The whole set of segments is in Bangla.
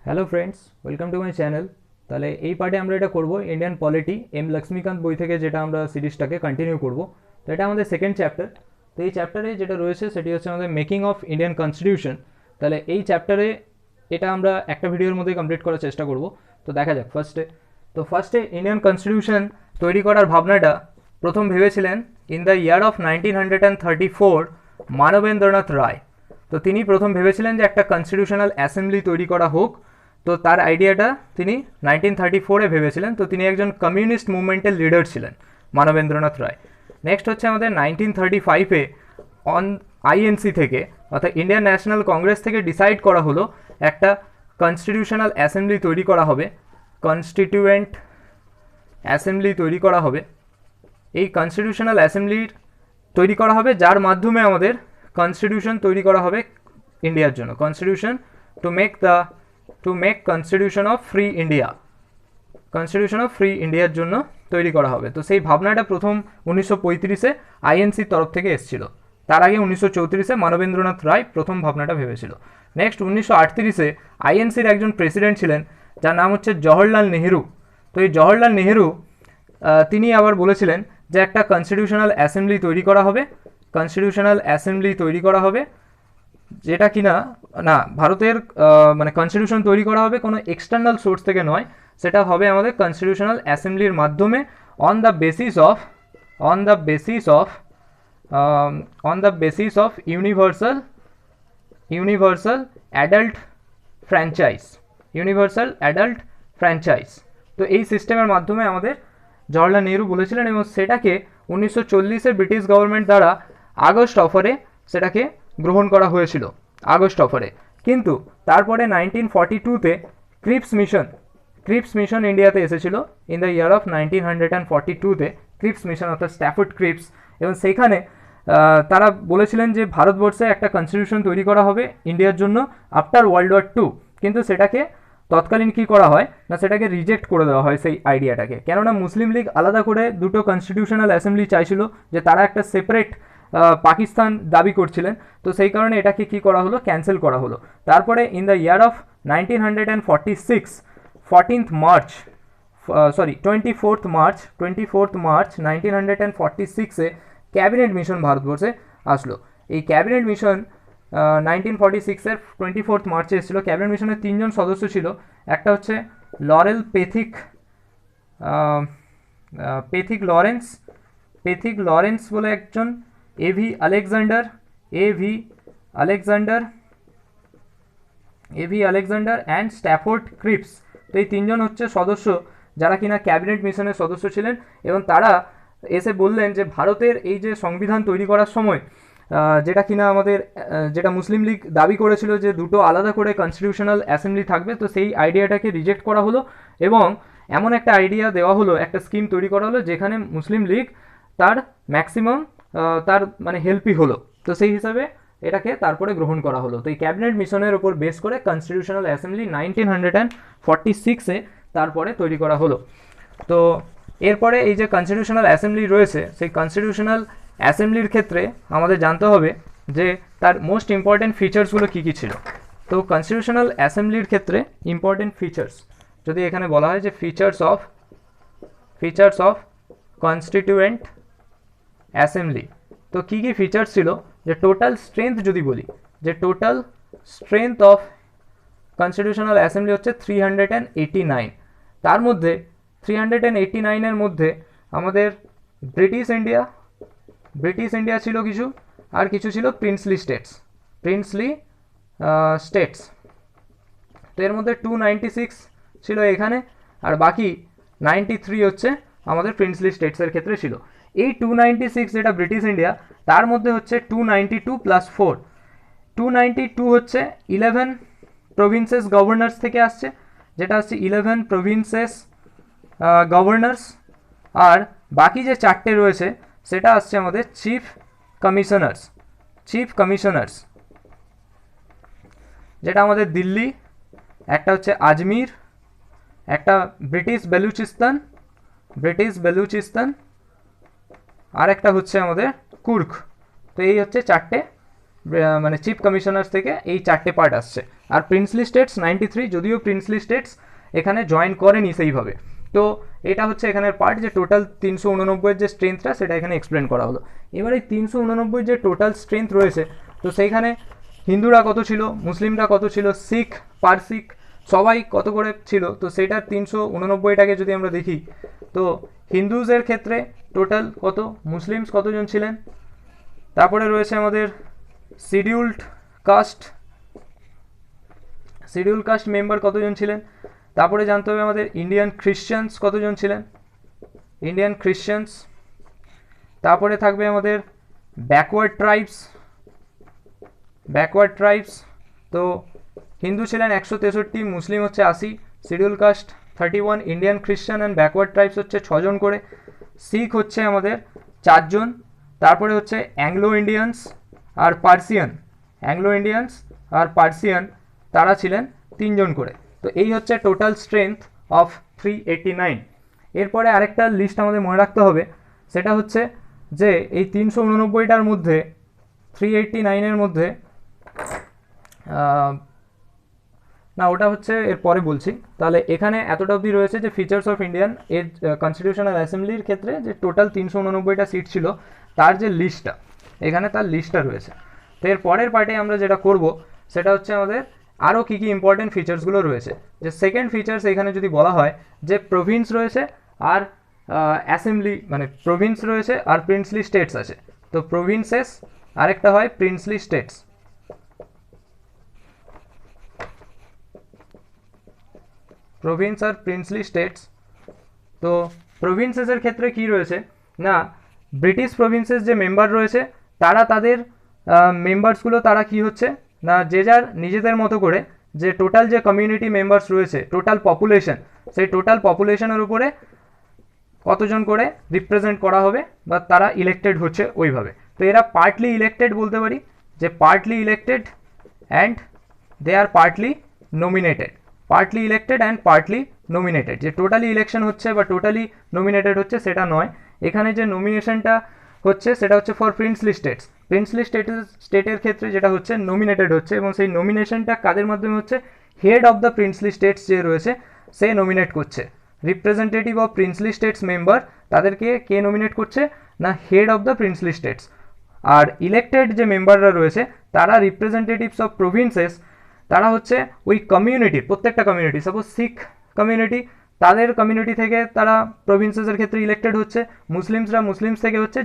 Hello friends, welcome to my channel. তাহলে এই পার্টে আমরা এটা করব ইন্ডিয়ান পলিটি এম লক্ষ্মীকান্ত বই থেকে, যেটা আমরা সিরিজটাকে কন্টিনিউ করব। তো এটা আমাদের সেকেন্ড চ্যাপ্টার। তো এই চ্যাপ্টারে যেটা রয়েছে সেটি হচ্ছে আমাদের মেকিং অফ ইন্ডিয়ান কনস্টিটিউশন। তাহলে এই চ্যাপ্টারে এটা আমরা একটা ভিডিওর মধ্যে কমপ্লিট করার চেষ্টা করব। তো দেখা যাক ফার্স্টে ইন্ডিয়ান কনস্টিটিউশন তৈরি করার ভাবনাটা প্রথম ভেবেছিলেন in the year of 1934 Manabendranath Roy. তো তিনি প্রথম ভেবেছিলেন যে একটা কনস্টিটিউশনাল অ্যাসেম্বলি তৈরি করা হোক। তো তার আইডিয়াটা তিনি 1934-এ ভেবেছিলেন। তো তিনি একজন কমিউনিস্ট মুভমেন্টের লিডার ছিলেন মানবেন্দ্রনাথ রায়। নেক্সট হচ্ছে আমাদের 1935-এ অন আইএনসি থেকে, অর্থাৎ ইন্ডিয়ান ন্যাশনাল কংগ্রেস থেকে ডিসাইড করা হলো একটা কনস্টিটিউশনাল অ্যাসেম্বলি তৈরি করা হবে, কনস্টিটিউয়েন্ট অ্যাসেম্বলি তৈরি করা হবে। এই কনস্টিটিউশনাল অ্যাসেম্বলির তৈরি করা হবে যার মাধ্যমে আমাদের কনস্টিটিউশন তৈরি করা হবে ইন্ডিয়ার জন্য। Constitution to make constitution of free India, constitution of free ইন্ডিয়ার জন্য তৈরি করা হবে। তো সেই ভাবনাটা প্রথম 1935-এ আইএনসির তরফ থেকে এসেছিল। তার আগে 1934-এ মানবেন্দ্রনাথ রায় প্রথম ভাবনাটা ভেবেছিল। নেক্সট 1938-এ আইএনসির একজন প্রেসিডেন্ট ছিলেন যার নাম হচ্ছে জওহরলাল নেহেরু। তো এই জওহরলাল নেহেরু তিনি আবার বলেছিলেন যে একটা কনস্টিটিউশনাল অ্যাসেম্বলি তৈরি করা হবে, কনস্টিটিউশনাল অ্যাসেম্বলি তৈরি করা হবে যেটা কিনা না ভারতের মানে কনস্টিটিউশন তৈরি করা হবে কোনো এক্সটার্নাল সোর্স থেকে নয়, সেটা হবে আমাদের কনস্টিটিউশনাল অ্যাসেম্বলির মাধ্যমে on the basis of universal adult franchise. তো এই সিস্টেমের মাধ্যমে আমাদের জওহরলাল নেহরু বলেছিলেন, এবং সেটাকে 1940-এ ব্রিটিশ গভর্নমেন্ট দ্বারা আগস্ট অফারে সেটাকে গ্রহণ করা হয়েছিল, আগস্ট অফারে। কিন্তু তারপরে 1942-তে ক্রিপস মিশন ইন্ডিয়াতে এসেছিল ইন দ্য ইয়ার অফ 1942-তে, ক্রিপস মিশন অর্থাৎ স্ট্যাফোর্ড ক্রিপস। এবং সেইখানে তারা বলেছিলেন যে ভারতবর্ষে একটা কনস্টিটিউশন তৈরি করা হবে ইন্ডিয়ার জন্য আফটার ওয়ার্ল্ড ওয়ার 2, কিন্তু সেটাকে তৎকালীন কী করা হয় না, সেটাকে রিজেক্ট করে দেওয়া হয় সেই আইডিয়াটাকে। কেননা মুসলিম লীগ আলাদা করে দুটো কনস্টিটিউশনাল অ্যাসেম্বলি চাইছিল, যে তারা একটা সেপারেট পাকিস্তান দাবি করছিলেন। তো সেই কারণে এটাকে কী করা হলো, ক্যান্সেল করা হলো। তারপরে in the year of 1946 24th March 1946-এ ক্যাবিনেট মিশন ভারতবর্ষে আসলো। এই ক্যাবিনেট মিশন 1946-এর 24th মার্চে এসেছিল। ক্যাবিনেট মিশনের 3জন সদস্য ছিল। একটা হচ্ছে লরেল পেথিক লরেন্স বলে একজন, A V Alexander and Stafford Cripps. তো এই 3জন হচ্ছে সদস্য যারা কিনা ক্যাবিনেট মিশনের সদস্য ছিলেন, এবং তারা এসে বললেন যে ভারতের এই যে সংবিধান তৈরি করার সময় যেটা কিনা আমাদের যেটা মুসলিম লীগ দাবি করেছিল যে দুটো আলাদা করে কনস্টিটিউশনাল অ্যাসেম্বলি থাকবে, তো সেই আইডিয়াটাকে রিজেক্ট করা হলো, এবং এমন একটা আইডিয়া দেওয়া হলো, একটা স্কিম তৈরি করা হলো যেখানে মুসলিম লীগ তার ম্যাক্সিমাম তার মানে হেল্পই হলো। তো সেই হিসাবে এটাকে তারপরে গ্রহণ করা হলো। তো এই ক্যাবিনেট মিশনের ওপর বেস করে কনস্টিটিউশনাল অ্যাসেম্বলি 1946-এ তারপরে তৈরি করা হলো। তো এরপরে এই যে কনস্টিটিউশনাল অ্যাসেম্বলি রয়েছে, সেই কনস্টিটিউশনাল অ্যাসেম্বলির ক্ষেত্রে আমাদের জানতে হবে যে তার মোস্ট ইম্পর্টেন্ট ফিচার্সগুলো কী কী ছিল। তো কনস্টিটিউশনাল অ্যাসেম্বলির ক্ষেত্রে ইম্পর্টেন্ট ফিচার্স যদি এখানে বলা হয় যে ফিচার্স অফ কনস্টিটিউয়েন্ট অ্যাসেম্বলি, তো কী কী ফিচার্স ছিল, যে টোটাল স্ট্রেংথ যদি বলি, যে total strength of constitutional assembly হচ্ছে 389। তার মধ্যে 389-এর মধ্যে আমাদের ব্রিটিশ ইন্ডিয়া ছিল কিছু, আর কিছু ছিল প্রিন্সলি স্টেটস। তো এর মধ্যে 296 ছিল এখানে, আর বাকি 93 হচ্ছে আমাদের প্রিন্সলি স্টেটসের ক্ষেত্রে ছিল। এই 296 যেটা ব্রিটিশ ইন্ডিয়া, তার মধ্যে হচ্ছে 292 + 4, 292 হচ্ছে 11 প্রভিন্সেস গভর্নর্স থেকে আসছে, যেটা হচ্ছে 11 প্রভিন্সেস গভর্নর্স। আর বাকি যে 4টে রয়েছে সেটা আসছে আমাদের চিফ কমিশনার্স, যেটা আমাদের দিল্লি, একটা হচ্ছে আজমির, একটা ব্রিটিশ বেলুচিস্তান, আর একটা হচ্ছে আমাদের কুর্গ। তো এই হচ্ছে 4টে মানে চিফ কমিশনার্স থেকে এই 4টে পার্ট আসছে। আর প্রিন্সলি স্টেটস 93, যদিও প্রিন্সলি স্টেটস এখানে জয়েন করেনি সেইভাবে। তো এটা হচ্ছে এখানের পার্ট, যে টোটাল 389 যে স্ট্রেংথটা সেটা এখানে এক্সপ্লেন করা হলো। এবার এই 389 যে টোটাল স্ট্রেংথ রয়েছে, তো সেইখানে হিন্দুরা কত ছিল, মুসলিমরা কত ছিল, শিখ, পারসিক সবাই কত করে ছিল, তো সেটার 389টাকে যদি আমরা দেখি, তো হিন্দুজের ক্ষেত্রে টোটাল কত, মুসলিমস কতজন ছিলেন, তারপরে রয়েছে আমাদের শিডিউল্ড কাস্ট মেম্বার কতজন ছিলেন, তারপরে জানতে হবে আমাদের ইন্ডিয়ান খ্রিশ্চানস কতজন ছিলেন, তারপরে থাকবে আমাদের ব্যাকওয়ার্ড ট্রাইবস, তো হিন্দু ছিলেন 163, মুসলিম হচ্ছে 80, schedule caste 31, Indian Christian and backward tribes হচ্ছে 6 জন করে, শিখ হচ্ছে আমাদের 4 জন, তারপরে হচ্ছে অ্যাংলো ইন্ডিয়ানস আর পার্সিয়ান তারা ছিলেন 3 জন করে। তো এই হচ্ছে টোটাল স্ট্রেংথ অফ 389। এরপরে আরেকটা লিস্ট আমাদের মনে রাখতে হবে, সেটা হচ্ছে যে এই 389টার মধ্যে 389-এর মধ্যে না, ওটা হচ্ছে এর পরে বলছি। তাহলে এখানে এতটা অবধি রয়েছে যে ফিচার্স অফ ইন্ডিয়ান এর কনস্টিটিউশনাল অ্যাসেম্বলির ক্ষেত্রে যে টোটাল 389টা সিট ছিল তার যে লিস্টটা, এখানে তার লিস্টটা রয়েছে। তো এর পরের পার্টে আমরা যেটা করব সেটা হচ্ছে আমাদের আরও কী কী ইম্পর্টেন্ট ফিচার্সগুলো রয়েছে। যে সেকেন্ড ফিচার্স এখানে যদি বলা হয় যে প্রভিন্স রয়েছে আর অ্যাসেম্বলি, মানে প্রভিন্স রয়েছে আর প্রিন্সলি স্টেটস আছে। তো প্রভিন্সেস আরেকটা হয় প্রিন্সলি স্টেটস। প্রভিন্স আর প্রিন্সলি স্টেটস। তো প্রভিন্সেসের ক্ষেত্রে কি রয়েছে না, ব্রিটিশ প্রভিন্সেস যে মেম্বার রয়েছে তারা তাদের মেম্বার্সগুলো তারা কি হচ্ছে না, যে যার নিজেদের মতো করে যে টোটাল যে কমিউনিটি মেম্বার্স রয়েছে, টোটাল পপুলেশন, সেই টোটাল পপুলেশনের উপরে কতজন করে রিপ্রেজেন্ট করা হবে বা তারা ইলেক্টেড হচ্ছে ওইভাবে। তো এরা পার্টলি ইলেক্টেড বলতে পারি, যে partly elected and they are partly nominated, যে টোটালি ইলেকশন হচ্ছে বা টোটালি নমিনেটেড হচ্ছে সেটা নয়। এখানে যে নমিনেশনটা হচ্ছে সেটা হচ্ছে ফর প্রিন্সলি স্টেটের ক্ষেত্রে যেটা হচ্ছে নমিনেটেড হচ্ছে, এবং সেই নমিনেশনটা কাদের মাধ্যমে হচ্ছে, head of the princely states যে রয়েছে সে নমিনেট করছে। Representative of princely states member, তাদেরকে কে নমিনেট করছে না, head of the princely states. আর ইলেক্টেড যে মেম্বাররা রয়েছে তারা রিপ্রেজেন্টেটিভস অফ প্রভিন্সেস, তারা হচ্ছে ওই কমিউনিটির প্রত্যেকটা কমিউনিটি, সাপোজ শিখ কমিউনিটি, তাদের কমিউনিটি থেকে তারা প্রভিন্সেসের ক্ষেত্রে ইলেক্টেড হচ্ছে, মুসলিমস থেকে হচ্ছে,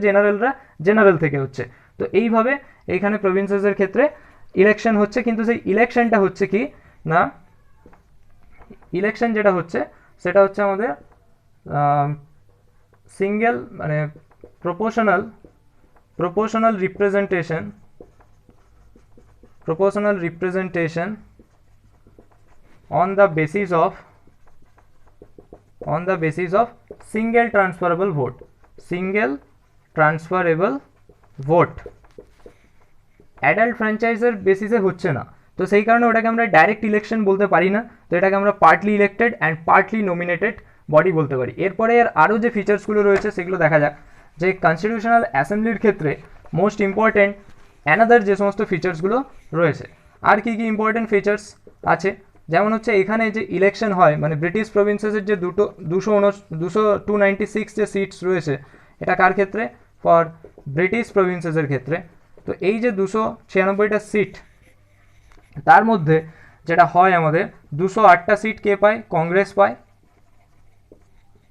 জেনারেল থেকে হচ্ছে। তো এইভাবে এইখানে প্রভিন্সেসের ক্ষেত্রে ইলেকশন হচ্ছে, কিন্তু সেই ইলেকশনটা হচ্ছে কি না, ইলেকশন যেটা হচ্ছে সেটা হচ্ছে আমাদের সিঙ্গেল, মানে proportional representation on the basis of single transferable vote, adult ফ্র্যাঞ্চাইজের বেসিসে হচ্ছে না। তো সেই কারণে ওটাকে আমরা ডাইরেক্ট ইলেকশন বলতে পারি না, তো এটাকে আমরা partly elected and partly nominated body বলতে পারি। এরপরে এর আরও যে ফিচার্সগুলো রয়েছে সেগুলো দেখা যাক। যে কনস্টিটিউশনাল অ্যাসেম্বলির ক্ষেত্রে মোস্ট ইম্পর্টেন্ট অ্যানাদার যে সমস্ত ফিচার্সগুলো রয়েছে, আর কি কি ইম্পর্টেন্ট ফিচার্স আছে, যেমন হচ্ছে এখানে যে ইলেকশন হয়, মানে ব্রিটিশ প্রভিন্সেসের যে 296 যে সিটস রয়েছে, এটা কার ক্ষেত্রে, ফর ব্রিটিশ প্রভিন্সেসের ক্ষেত্রে। তো এই যে 296টা সিট, তার মধ্যে যেটা হয় আমাদের 208টা সিট কে পায়, কংগ্রেস পায়।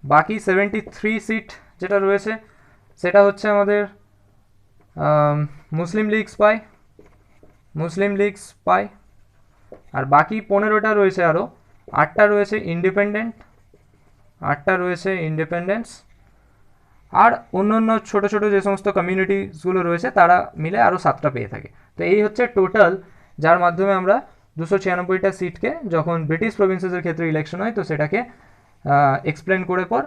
বাকি 73 সিট যেটা রয়েছে সেটা হচ্ছে আমাদের মুসলিম লিগস পায়। আর বাকি 15টা রয়েছে, আরও 8টা রয়েছে ইন্ডিপেন্ডেন্স, আর অন্য ছোট ছোট যে সমস্ত কমিউনিটিসগুলো রয়েছে তারা মিলে আরও 7টা পেয়ে থাকে। তো এই হচ্ছে টোটাল, যার মাধ্যমে আমরা 296টা সিটকে যখন ব্রিটিশ প্রভিন্সেসের ক্ষেত্রে ইলেকশন হয় তো সেটাকে এক্সপ্লেন করে পর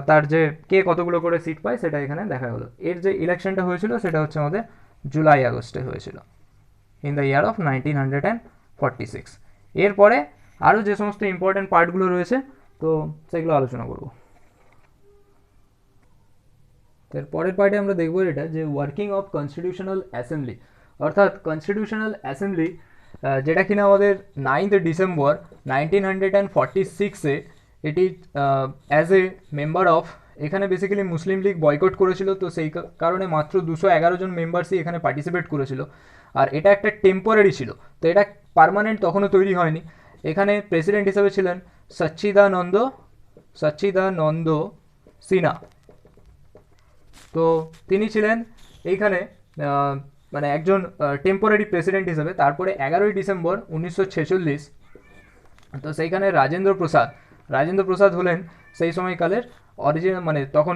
তার যে কে কতগুলো করে সিট পায় সেটা এখানে দেখা হলো। এর যে ইলেকশনটা হয়েছিল সেটা হচ্ছে আমাদের জুলাই আগস্টে হয়েছিল, ইন দ্য ইয়ার অফ 1946। এরপরে আরও যে সমস্ত ইম্পর্টেন্ট পার্টগুলো রয়েছে তো সেগুলো আলোচনা করব। এর পরের পার্টে আমরা দেখব এটা যে ওয়ার্কিং অফ কনস্টিটিউশনাল অ্যাসেম্বলি, অর্থাৎ কনস্টিটিউশনাল অ্যাসেম্বলি যেটা কিনা আমাদের 9th ডিসেম্বর 1946-এ এটি অ্যাজ এ মেম্বার অফ, এখানে বেসিক্যালি মুসলিম লীগ বয়কট করেছিল, তো সেই কারণে মাত্র 211 জন মেম্বার্সই এখানে পার্টিসিপেট করেছিল। আর এটা একটা টেম্পোরারি ছিল, তো এটা পার্মানেন্ট তখনও তৈরি হয়নি। এখানে প্রেসিডেন্ট হিসেবে ছিলেন সচ্চিদানন্দ সিনহা। তো তিনি ছিলেন এইখানে মানে একজন টেম্পোরারি প্রেসিডেন্ট হিসেবে। তারপরে 11ই ডিসেম্বর 1946, তো সেইখানে রাজেন্দ্র প্রসাদ হলেন সেই সময়কালের অরিজিনাল, মানে তখন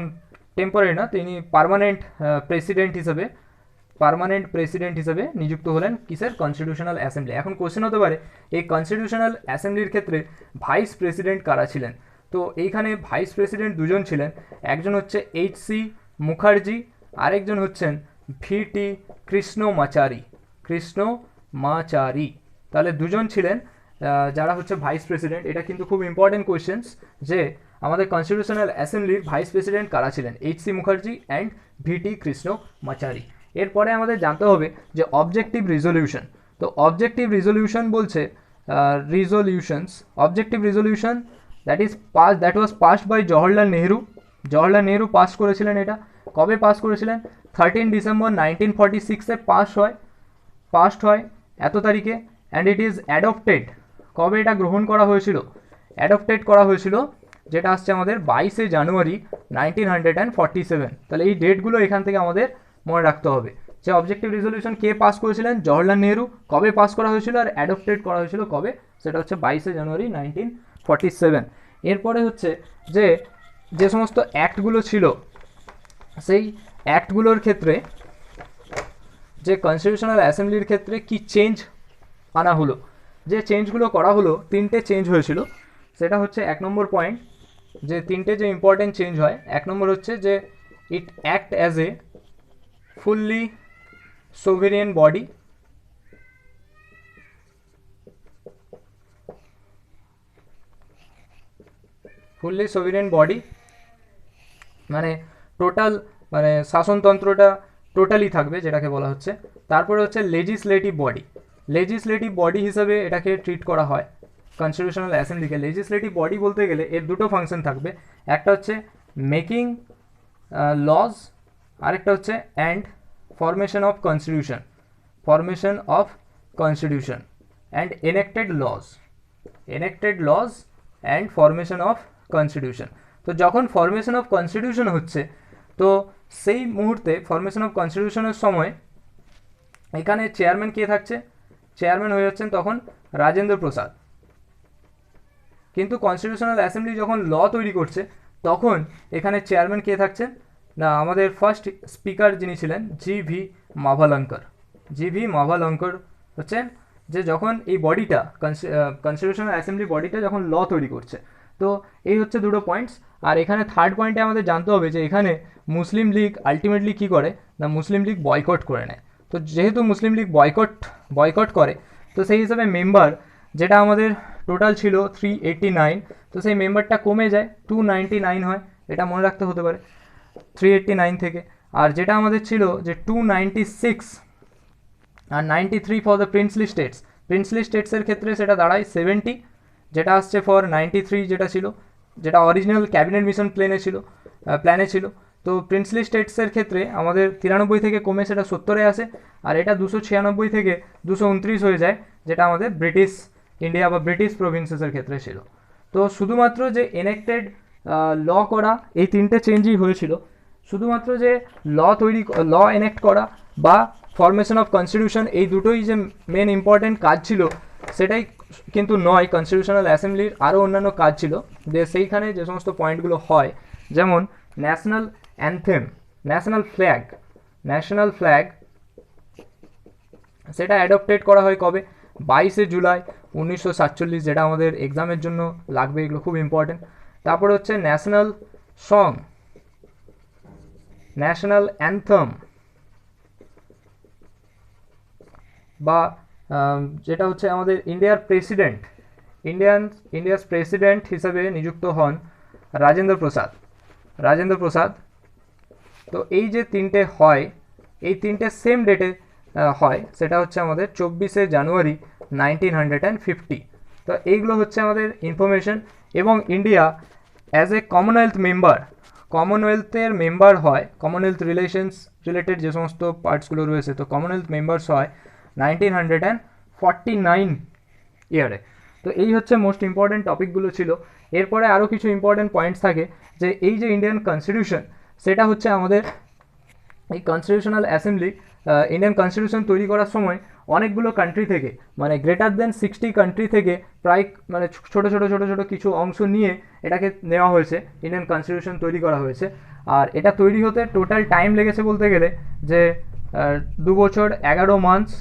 টেম্পোরারি না, তিনি পার্মানেন্ট প্রেসিডেন্ট হিসেবে নিযুক্ত হলেন কিসের, কনস্টিটিউশনাল অ্যাসেম্বলি। এখন কোশ্চেন হতে পারে এই কনস্টিটিউশনাল অ্যাসেম্বলির ক্ষেত্রে ভাইস প্রেসিডেন্ট কারা ছিলেন। তো এইখানে ভাইস প্রেসিডেন্ট দুজন ছিলেন, একজন হচ্ছে এইচ.সি. মুখার্জি, আরেকজন হচ্ছেন ভি.টি. কৃষ্ণমাচারি। তাহলে দুজন ছিলেন যারা হচ্ছে ভাইস প্রেসিডেন্ট। এটা কিন্তু খুব ইম্পর্টেন্ট কোয়েশ্চেন্স যে আমাদের কনস্টিটিউশনাল অ্যাসেম্বলির ভাইস প্রেসিডেন্ট কারা ছিলেন, এইচ.সি. মুখার্জি অ্যান্ড ভি.টি. কৃষ্ণমাচারি। এরপরে আমাদের জানতে হবে যে অবজেক্টিভ রিজলিউশন। তো অবজেক্টিভ রিজলিউশন বলছে objective resolution that was passed by Jawaharlal Nehru pass করেছিলেন। এটা কবে পাস করেছিলেন, 13 ডিসেম্বর 1946-এ পাস্ট হয় এত তারিখে। অ্যান্ড ইট ইজ অ্যাডপ্টেড, কবে এটা গ্রহণ করা হয়েছিল, অ্যাডপ্টেড করা হয়েছিল যেটা আসছে আমাদের 22শে জানুয়ারি 1947। তাহলে এই ডেটগুলো এখান থেকে আমাদের মনে রাখতে হবে যে অবজেক্টিভ রিজলিউশন কে পাস করেছিলেন, জওহরলাল নেহরু, কবে পাস করা হয়েছিল, আর অ্যাডপ্টেড করা হয়েছিল কবে, সেটা হচ্ছে 22শে জানুয়ারি 1947। এরপরে হচ্ছে যে সমস্ত অ্যাক্টগুলো ছিল, সেই অ্যাক্টগুলোর ক্ষেত্রে যে কনস্টিটিউশনাল অ্যাসেম্বলির ক্ষেত্রে কি চেঞ্জ আনা হলো, যে চেঞ্জগুলো করা হলো, 3টে চেঞ্জ হয়েছিল। সেটা হচ্ছে 1 নম্বর পয়েন্ট, যে 3টে যে ইম্পর্টেন্ট চেঞ্জ হয়। 1 নম্বর হচ্ছে যে it act as a fully sovereign body, মানে টোটাল, মানে শাসনতন্ত্রটা টোটালি থাকবে যেটাকে বলা হচ্ছে। তারপরে হচ্ছে লেজিসলেটিভ বডি হিসাবে এটাকে ট্রিট করা হয় কনস্টিটিউশনাল অ্যাসেম্বলিকে। লেজিসলেটিভ বডি বলতে গেলে এর দুটো ফাংশন থাকবে, একটা হচ্ছে মেকিং লজ, আরেকটা হচ্ছে and formation of constitution and enacted laws and formation of constitution. তো যখন ফরমেশন অফ কনস্টিটিউশন হচ্ছে, তো সেই মুহূর্তে ফরমেশন অফ কনস্টিটিউশনের সময় এখানে চেয়ারম্যান কে থাকছে, চেয়ারম্যান হয়ে যাচ্ছেন তখন রাজেন্দ্র প্রসাদ। কিন্তু কনস্টিটিউশনাল অ্যাসেম্বলি যখন ল তৈরি করছে, তখন এখানে চেয়ারম্যান কে থাকছেন না, আমাদের ফার্স্ট স্পিকার যিনি ছিলেন জি.ভি. মাভালঙ্কর হচ্ছেন, যে যখন এই বডিটা কনস্টিটিউশনাল অ্যাসেম্বলি বডিটা যখন ল তৈরি করছে। তো এই হচ্ছে দুটো পয়েন্টস। আর এখানে থার্ড পয়েন্টে আমাদের জানতে হবে যে এখানে মুসলিম লীগ আলটিমেটলি কী করে না, মুসলিম লীগ বয়কট করে নেয়। তো যেহেতু মুসলিম লীগ বয়কট করে, তো সেই হিসাবে মেম্বার যেটা আমাদের টোটাল ছিল 389, তো সেই মেম্বারটা কমে যায় 299 হয়, এটা মনে রাখতে হতে পারে 389 থেকে। আর যেটা আমাদের ছিল যে 296 আর 93 ফর দ্য প্রিন্সলি স্টেটসের ক্ষেত্রে সেটা দাঁড়ায় 70, যেটা আসছে ফর 93 যেটা ছিল, যেটা অরিজিনাল ক্যাবিনেট মিশন প্ল্যানে ছিল। তো প্রিন্সলি স্টেটসের ক্ষেত্রে আমাদের 93 থেকে কমে সেটা 70-এ আসে, আর এটা 296 থেকে 229 হয়ে যায়, যেটা আমাদের ব্রিটিশ ইন্ডিয়া বা ব্রিটিশ প্রভিন্সেসের ক্ষেত্রে ছিল। তো শুধুমাত্র যে এনেক্টেড ল করা, এই 3টে চেঞ্জই হয়েছিল। শুধুমাত্র যে ল এনেক্ট করা বা ফরমেশন অফ কনস্টিটিউশন, এই দুটোই যে মেন ইম্পর্টেন্ট কাজ ছিল সেটাই কিন্তু নয়। কনস্টিটিউশনাল অ্যাসেম্বলির আরও অন্যান্য কাজ ছিল, যে সেইখানে যে সমস্ত পয়েন্টগুলো হয়, যেমন ন্যাশনাল অ্যানথেম, ন্যাশনাল ফ্ল্যাগ সেটা অ্যাডপ্টেড করা হয় কবে, 22শে জুলাই 1947, যেটা আমাদের এক্সামের জন্য লাগবে, এগুলো খুব ইম্পর্টেন্ট। তারপরে হচ্ছে ন্যাশনাল সং, ন্যাশনাল অ্যানথেম, বা যেটা হচ্ছে আমাদের ইন্ডিয়ার প্রেসিডেন্ট হিসাবে নিযুক্ত হন রাজেন্দ্র প্রসাদ। তো এই যে 3টে হয়, এই 3টে সেম ডেটে হয় সেটা হচ্ছে আমাদের 24শে জানুয়ারি 1950। তো এইগুলো হচ্ছে আমাদের ইনফরমেশন। এবং ইন্ডিয়া অ্যাজ এ কমনওয়েলথের মেম্বার হয়, কমনওয়েলথ রিলেটেড যে সমস্ত পার্টসগুলো রয়েছে, তো কমনওয়েলথ মেম্বার্স হয় 1949 ইয়ারে। তো এই হচ্ছে মোস্ট ইম্পর্ট্যান্ট টপিকগুলো ছিল। এরপরে আরও কিছু ইম্পর্ট্যান্ট পয়েন্টস থাকে, যে এই যে ইন্ডিয়ান কনস্টিটিউশন, সেটা হচ্ছে আমাদের এই কনস্টিটিউশনাল অ্যাসেম্বলি ইন্ডিয়ান কনস্টিটিউশন তৈরি করার সময় অনেকগুলো কান্ট্রি থেকে, মানে গ্রেটার দেন 60 কান্ট্রি থেকে প্রায় মানে ছোটো ছোটো কিছু অংশ নিয়ে এটাকে নেওয়া হয়েছে, ইন্ডিয়ান কনস্টিটিউশন তৈরি করা হয়েছে। আর এটা তৈরি হতে টোটাল টাইম লেগেছে বলতে গেলে যে 2 বছর 11 মান্থস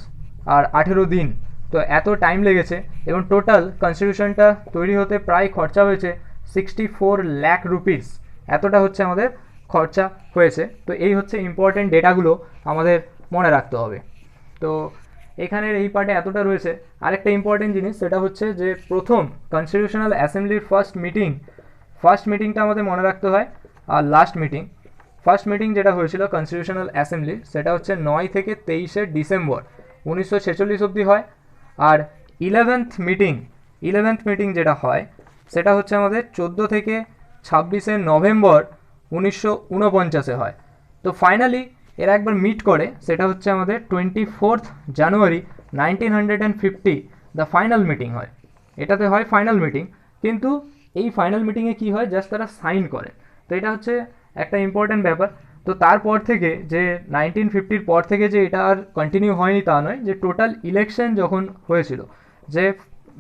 আর 18 দিন। তো এত টাইম লেগেছে, এবং টোটাল কনস্টিটিউশনটা তৈরি হতে প্রায় খরচা হয়েছে 64 লাখ রুপিস। এতটা হচ্ছে আমাদের খরচা হয়েছে। তো এই হচ্ছে ইম্পর্টেন্ট ডেটাগুলো আমাদের মনে রাখতে হবে। তো এখানের এই পার্টে এতটা রয়েছে। আরেকটা ইম্পর্টেন্ট জিনিস, সেটা হচ্ছে যে প্রথম কনস্টিটিউশনাল অ্যাসেম্বলির ফার্স্ট মিটিংটা আমাদের মনে রাখতে হয়। আর ফার্স্ট মিটিং যেটা হয়েছিল কনস্টিটিউশনাল অ্যাসেম্বলির, সেটা হচ্ছে 9 থেকে 23শে ডিসেম্বর 1946 অবধি হয়। আর ইলেভেন্থ মিটিং যেটা হয়, সেটা হচ্ছে আমাদের 14 থেকে 26শে নভেম্বর 1949-এ হয়। তো ফাইনালি এরা একবার মিট করে, সেটা হচ্ছে আমাদের 24 জানুয়ারি 1950 দ্য ফাইনাল মিটিং হয়। এটাতে হয় ফাইনাল মিটিং, কিন্তু এই ফাইনাল মিটিংয়ে কী হয়, জাস্ট তারা সাইন করে। তো এটা হচ্ছে একটা ইম্পর্ট্যান্ট ব্যাপার। তো তারপর থেকে যে 1950-র পর থেকে যে এটা আর কন্টিনিউ হয়নি তা নয়, যে টোটাল ইলেকশন যখন হয়েছিল, যে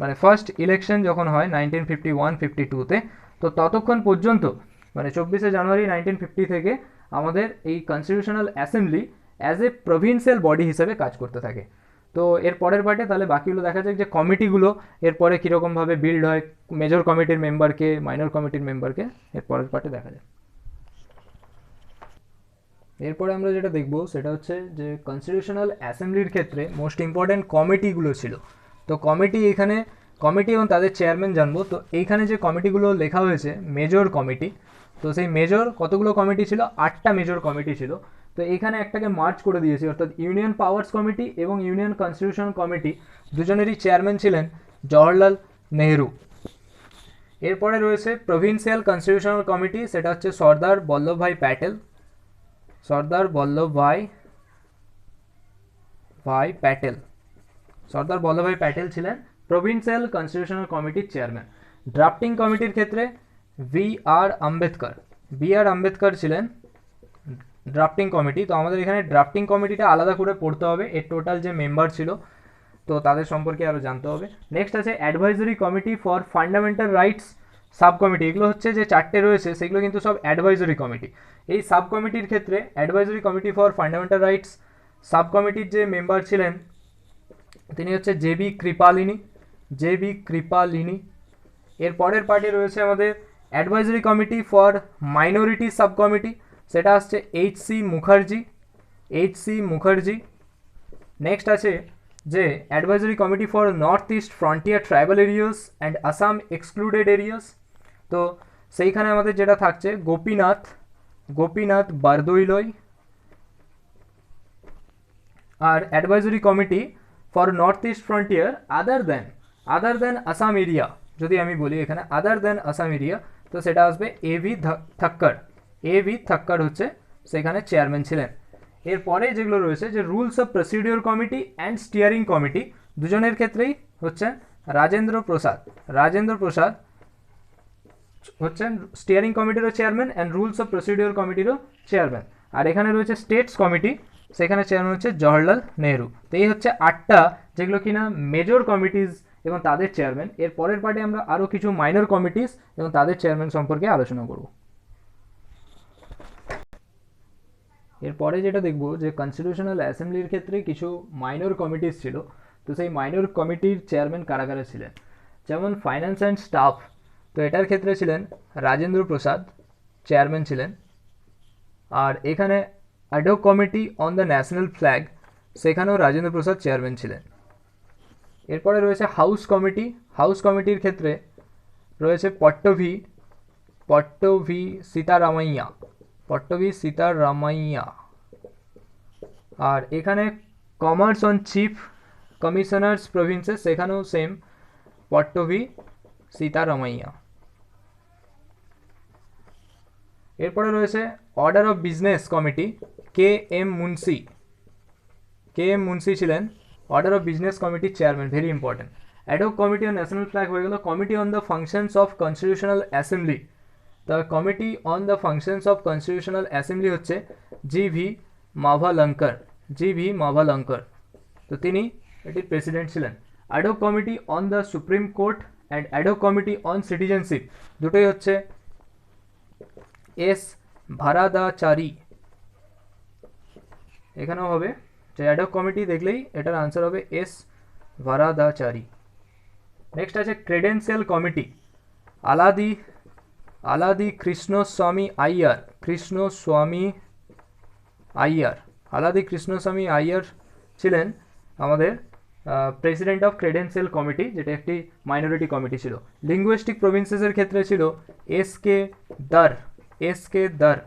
মানে ফার্স্ট ইলেকশন যখন হয় 1951-52-তে, তো ততক্ষণ পর্যন্ত মানে 24শে জানুয়ারি 1950 থেকে আমাদের এই constitutional assembly as a provincial body হিসেবে কাজ করতে থাকে। তো এর পরের পার্টে তাহলে বাকিগুলো দেখা যাক, যে কমিটিগুলো এরপরে কীরকমভাবে বিল্ড হয়, মেজর কমিটির মেম্বারকে, মাইনর কমিটির মেম্বারকে, এর পরের পার্টে দেখা যায়। এরপরে আমরা যেটা দেখব সেটা হচ্ছে যে কনস্টিটিউশনাল অ্যাসেম্বলির ক্ষেত্রে মোস্ট ইম্পর্ট্যান্ট কমিটিগুলো ছিল। তো কমিটি এবং তাদের চেয়ারম্যান জানবো। তো এইখানে যে কমিটিগুলো লেখা হয়েছে মেজর কমিটি, তো সেই মেজর কতগুলো কমিটি ছিল, 8টা মেজর কমিটি ছিল। তো এইখানে একটাকে মার্চ করে দিয়েছি, অর্থাৎ ইউনিয়ন পাওয়ার্স কমিটি এবং ইউনিয়ন কনস্টিটিউশন কমিটি দুজনেরই চেয়ারম্যান ছিলেন জওহরলাল নেহেরু। এরপরে রয়েছে প্রভিন্সিয়াল কনস্টিটিউশনাল কমিটি, সেটা হচ্ছে সর্দার বল্লভভাই প্যাটেল ছিলেন প্রভিন্সিয়াল কনস্টিটিউশনাল কমিটির চেয়ারম্যান। ড্রাফটিং কমিটির ক্ষেত্রে বি আর আম্বেদকর ছিলেন ড্রাফটিং কমিটি। তো আমাদের এখানে ড্রাফটিং কমিটিটা আলাদা করে পড়তে হবে, এর টোটাল যে মেম্বার ছিল তো তাদের সম্পর্কে আরও জানতে হবে। নেক্সট আছে advisory committee for fundamental rights sub committee. এগুলো হচ্ছে যে 4টে রয়েছে, সেগুলো কিন্তু সব অ্যাডভাইজারি কমিটি। এই সাব কমিটির ক্ষেত্রে advisory committee for fundamental rights sub কমিটির যে মেম্বার ছিলেন তিনি হচ্ছে জে বি কৃপালিনী। এর পরের পার্টে রয়েছে আমাদের advisory committee for minority subcommittee, সেটা আসছে এইচ সি মুখার্জি। নেক্সট আছে যে advisory committee for North East Frontier tribal areas and Assam excluded areas. তো সেইখানে আমাদের যেটা থাকছে গোপীনাথ বারদৈলই। আর advisory committee for North East Frontier other than Assam area, যদি আমি বলি এখানে আদার দেন আসাম এরিয়া, তো সেটা আসবে এ ভি থাক্কর হচ্ছে সেখানে চেয়ারম্যান ছিলেন। এরপরে যেগুলো রয়েছে, যে rules of procedure committee and steering committee, দুজনের ক্ষেত্রেই হচ্ছেন রাজেন্দ্র প্রসাদ হচ্ছেন স্টিয়ারিং কমিটিরও chairman and rules of procedure কমিটিরও চেয়ারম্যান। আর এখানে রয়েছে স্টেটস কমিটি, সেখানে চেয়ারম্যান হচ্ছে জওহরলাল নেহেরু। তো এই হচ্ছে 8টা যেগুলো কিনা মেজর কমিটিজ এবং তাদের চেয়ারম্যান। এর পরের পার্টে আমরা আরও কিছু মাইনর কমিটিস এবং তাদের চেয়ারম্যান সম্পর্কে আলোচনা করব। এরপরে যেটা দেখব, যে কনস্টিটিউশনাল অ্যাসেম্বলির ক্ষেত্রে কিছু মাইনর কমিটিস ছিল। তো সেই মাইনর কমিটির চেয়ারম্যান কারা কারা ছিলেন, যেমন ফাইন্যান্স অ্যান্ড স্টাফ, তো এটার ক্ষেত্রে ছিলেন রাজেন্দ্র প্রসাদ, চেয়ারম্যান ছিলেন। আর এখানে ad hoc committee on the national flag, সেখানেও রাজেন্দ্র প্রসাদ চেয়ারম্যান ছিলেন। এরপরে রয়েছে হাউস কমিটির ক্ষেত্রে রয়েছে পট্টভি সীতারামাইয়া। আর এখানে commerce on chief commissioners provinces, সেখানেও সেম পট্টভি সীতারামাইয়া। এরপরে রয়েছে order of business committee, K M Munshi. K M Munshi ছিলেন অর্ডার অফ বিজনেস কমিটির chairman, very important. Ad hoc committee on national flag হয়ে গেল। Committee on the functions of constitutional assembly, the committee on the functions of constitutional assembly হচ্ছে জি.ভি. মাভালঙ্কর, জি.ভি. মাভালঙ্কর, তো তিনি এটির প্রেসিডেন্ট ছিলেন। Ad hoc committee on the supreme court and ad hoc committee on citizenship, দুটোই হচ্ছে এস ভারাদাচারী। এখানেও হবে যে অ্যাডহক কমিটি দেখলেই এটার আনসার হবে এস ভারাদাচারী। নেক্সট আছে ক্রেডেন্সিয়াল কমিটি, আলাদি কৃষ্ণস্বামী আইয়ার, আলাদি কৃষ্ণস্বামী আইয়ার ছিলেন আমাদের প্রেসিডেন্ট অফ ক্রেডেন্সিয়াল কমিটি, যেটা একটি মাইনরিটি কমিটি ছিল। লিঙ্গুইস্টিক প্রভিন্সেসের ক্ষেত্রে ছিল এস কে দার।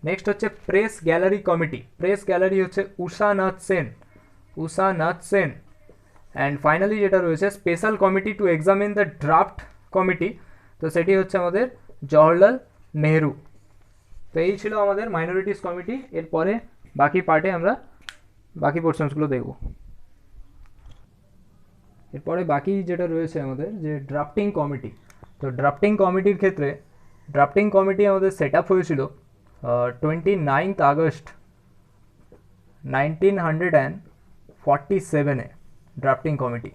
নেক্সট হচ্ছে press gallery committee, press gallery হচ্ছে উষা নাথ সেন। অ্যান্ড ফাইনালি যেটা রয়েছে special committee to examine the draft committee, তো সেটি হচ্ছে আমাদের জওহরলাল নেহরু। তো এই ছিল আমাদের মাইনরিটিস কমিটি। এরপরে বাকি পার্টে আমরা বাকি পোর্শনসগুলো দেখব। এরপরে বাকি যেটা রয়েছে আমাদের যে ড্রাফটিং কমিটি, তো ড্রাফটিং কমিটির ক্ষেত্রে ড্রাফটিং কমিটি আমাদের সেট আপ হয়েছিল 29 আগস্ট 1947-এ। ড্রাফটিং কমিটি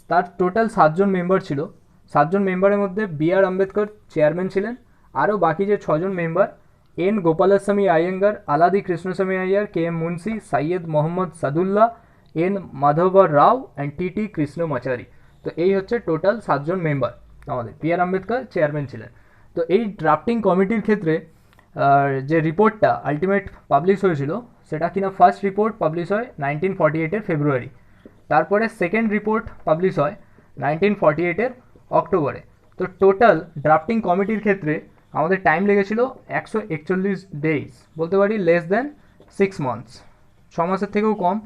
তার টোটাল 7 জন মেম্বার ছিল। 7 জন মেম্বারের মধ্যে বি.আর. আম্বেদকর চেয়ারম্যান ছিলেন। আরও বাকি যে 6 জন member, N Gopalaswami Ayyangar, Alladi Krishnaswami Iyer, K M Munshi, Syed Mohammad Saadulla, N Madhava Rao and T Krishnamachari. তো এই হচ্ছে টোটাল 7 জন মেম্বার আমাদের। বি.আর. আম্বেদকর চেয়ারম্যান ছিলেন। তো এই ড্রাফটিং কমিটির ক্ষেত্রে যে রিপোর্টটা আলটিমেট পাবলিশ হয়েছিল, সেটা কিনা ফার্স্ট রিপোর্ট পাবলিশ হয় 1948-এর ফেব্রুয়ারি। তারপরে সেকেন্ড রিপোর্ট পাবলিশ হয় 1948-এর অক্টোবরে। তো টোটাল ড্রাফটিং কমিটির ক্ষেত্রে আমাদের টাইম লেগেছিল 141 ডেজ, বলতে পারি লেস দেন 6 মান্থস, 6 মাসের থেকেও কম।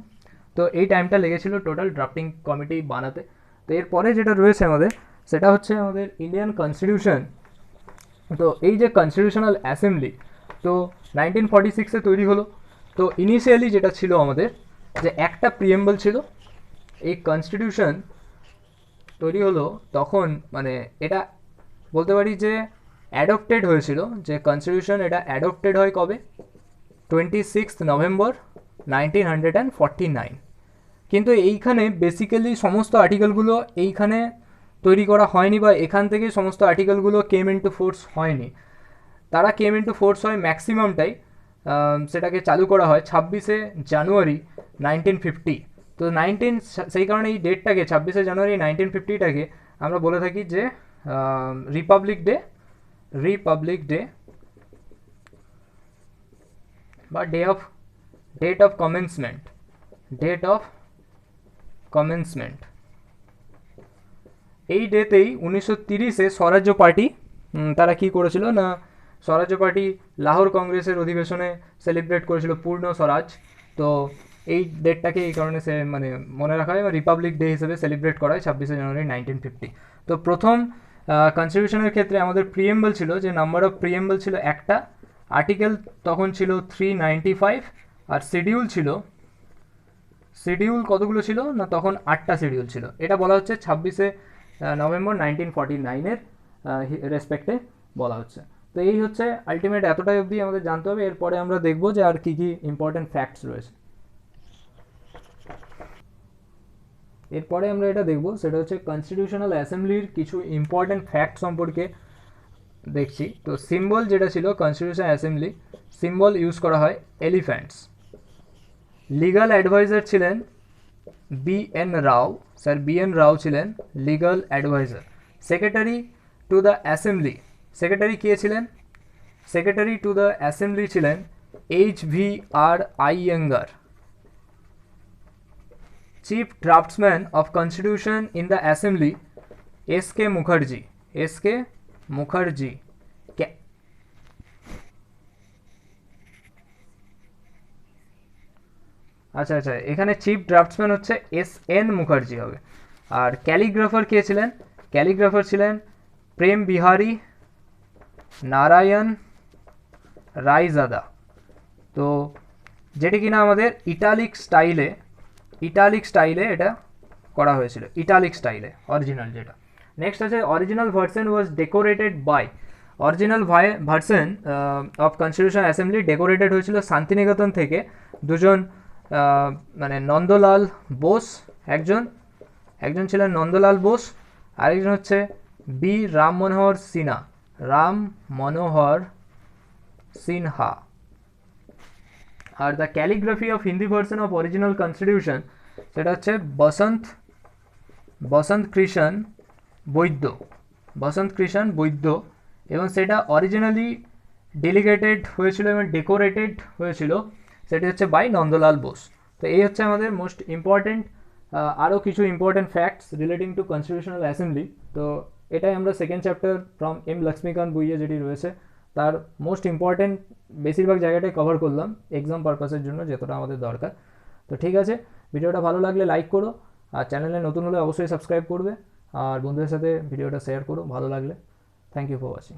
তো এই টাইমটা লেগেছিল টোটাল ড্রাফটিং কমিটি বানাতে। তো এরপরে যেটা রয়েছে আমাদের, সেটা হচ্ছে আমাদের ইন্ডিয়ান কনস্টিটিউশন। তো এই যে কনস্টিটিউশনাল অ্যাসেম্বলি, তো 1946-এ তৈরি হলো। তো ইনিশিয়ালি যেটা ছিল আমাদের, যে একটা প্রিএম্বল ছিল। এই কনস্টিটিউশন তৈরি হলো তখন, মানে এটা বলতে পারি যে অ্যাডপ্টেড হয়েছিল, যে কনস্টিটিউশন এটা অ্যাডপ্টেড হয় কবে, 26 নভেম্বর 1949। কিন্তু এইখানে বেসিক্যালি সমস্ত আর্টিকেলগুলো এইখানে তৈরি করা হয়নি, বা এখান থেকে সমস্ত আর্টিকেলগুলো কেম ইনটু ফোর্স হয়নি। তারা কেম ইনটু ফোর্স হয় ম্যাক্সিমামটাই, সেটাকে চালু করা হয় 26শে জানুয়ারি 1950। তো সেই কারণে এই ডেটটাকে 26শে জানুয়ারি 1950টাকে আমরা বলে থাকি যে রিপাবলিক ডে বা ডেট অফ কমেন্সমেন্ট। এই ডেতেই 1930-এ স্বরাজ্য পার্টি তারা কি করেছিল না, স্বরাজ্য পার্টি লাহোর কংগ্রেসের অধিবেশনে সেলিব্রেট করেছিল পূর্ণ স্বরাজ। তো এই ডেটটাকে এই কারণে মানে মনে রাখা হয়, রিপাবলিক ডে হিসেবে সেলিব্রেট করা হয় 26শে জানুয়ারি 1950। তো প্রথম কনস্টিটিউশনের ক্ষেত্রে আমাদের প্রিএম্বল ছিল, যে নাম্বার অফ প্রিএম্বল ছিল একটা, আর্টিকেল তখন ছিল 395, আর শিডিউল কতগুলো ছিল না, তখন 8টা শিডিউল ছিল। এটা বলা হচ্ছে 26শে নভেম্বর 1949-এর রেসপেক্টে বলা হচ্ছে। তো এই হচ্ছে আলটিমেট, এতটাই অবধি আমাদের জানতে হবে। এরপরে আমরা দেখব যে আর কী কী ইম্পর্টেন্ট ফ্যাক্টস রয়েছে। এরপরে আমরা এটা দেখব, সেটা হচ্ছে কনস্টিটিউশনাল অ্যাসেম্বলির কিছু ইম্পর্টেন্ট ফ্যাক্ট সম্পর্কে দেখছি। তো সিম্বল যেটা ছিল কনস্টিটিউশন অ্যাসেম্বলি, সিম্বল ইউজ করা হয় এলিফ্যান্টস। লিগাল অ্যাডভাইজার ছিলেন বি.এন. রাও ছিলেন legal adviser. Secretary to the assembly, secretary কে ছিলেন? সেক্রেটারি টু দ্য অ্যাসেম্বলি ছিলেন H.V.R. Ayyangar. Chief draftsman of constitution in the assembly S K. Mukherjee. আচ্ছা আচ্ছা, এখানে চিফ ড্রাফটসম্যান হচ্ছে এস.এন. মুখার্জি হবে। আর ক্যালিগ্রাফার কে ছিলেন? ক্যালিগ্রাফার ছিলেন প্রেম বিহারী নারায়ণ রায়জাদা। তো যেটি কিনা আমাদের ইটালিক স্টাইলে এটা করা হয়েছিল, ইটালিক স্টাইলে অরিজিনাল যেটা। নেক্সট আছে original version was decorated by, original version of constitution assembly decorated হয়েছিল শান্তিনিকেতন থেকে দুজন, মানে নন্দলাল বোস, একজন ছিলেন নন্দলাল বোস, আরেকজন হচ্ছে বি রাম মনোহর সিনহা। আর the calligraphy of Hindi version of original constitution সেটা হচ্ছে বসন্ত কৃষ্ণ বৈদ্য, এবং সেটা অরিজিনালি ডেলিগেটেড হয়েছিল এবং ডেকোরেটেড হয়েছিল সেটি হচ্ছে বাই নন্দলাল বোস। তো এই হচ্ছে আমাদের মোস্ট ইম্পর্টেন্ট আরও কিছু important facts relating to constitutional assembly. তো এটাই আমরা second chapter from M Laxmikanth বইয়ে যেটি রয়েছে তার মোস্ট ইম্পর্টেন্ট বেশিরভাগ জায়গাটাই কভার করলাম এক্সাম পারপাসের জন্য যতটা আমাদের দরকার। তো ঠিক আছে, ভিডিওটা ভালো লাগলে লাইক করো, আর চ্যানেলে নতুন হলে অবশ্যই সাবস্ক্রাইব করবে, আর বন্ধুদের সাথে ভিডিওটা শেয়ার করো ভালো লাগলে। Thank you for watching.